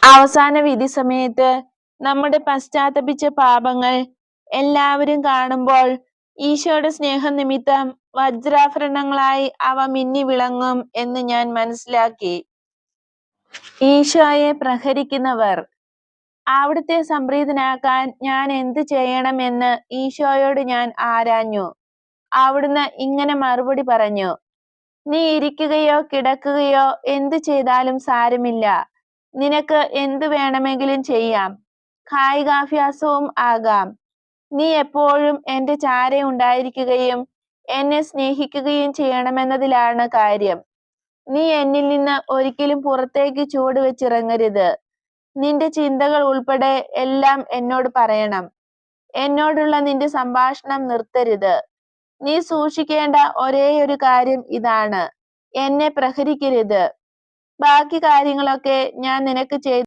അവസാന വിധി സമയത്ത് നമ്മുടെ പശ്ചാത്തപിച്ച പാപങ്ങൾ എല്ലാവരും കാണുമ്പോൾ ഈശോയുടെ സ്നേഹം നിമിത്തം വജ്രാഭരണങ്ങളായി അവ മിന്നി വിളങ്ങും എന്ന് ഞാൻ മനസ്സിലാക്കി. ഈശോയെ പ്രഹരിക്കുന്നവർ. അവിടുത്തെ സംപ്രീതനാക്കാൻ ഞാൻ എന്ത് ചെയ്യണമെന്ന് ഈശോയോട് ഞാൻ ആരാഞ്ഞു. അവിടുന്ന് ഇങ്ങനെ മറുപടി പറഞ്ഞു: നീ ഇരിക്കുകയോ കിടക്കുകയോ എന്തു ചെയ്താലും സാരമില്ല. നിനക്ക് എന്തു വേണമെങ്കിലും ചെയ്യാം. കായികാഭ്യാസവും ആകാം. നീ എപ്പോഴും എന്റെ ചാരെ ഉണ്ടായിരിക്കുകയും എന്നെ സ്നേഹിക്കുകയും ചെയ്യണമെന്നതിലാണ് കാര്യം. നീ എന്നിൽ നിന്ന് ഒരിക്കലും പുറത്തേക്ക് ചുവടുവെച്ചിറങ്ങരുത്. നിന്റെ ചിന്തകൾ ഉൾപ്പെടെ എല്ലാം എന്നോട് പറയണം. എന്നോടുള്ള നിന്റെ സംഭാഷണം നിർത്തരുത്. നീ സൂക്ഷിക്കേണ്ട ഒരേയൊരു കാര്യം ഇതാണ്: എന്നെ പ്രഹരിക്കരുത്. ബാക്കി കാര്യങ്ങളൊക്കെ ഞാൻ നിനക്ക് ചെയ്തു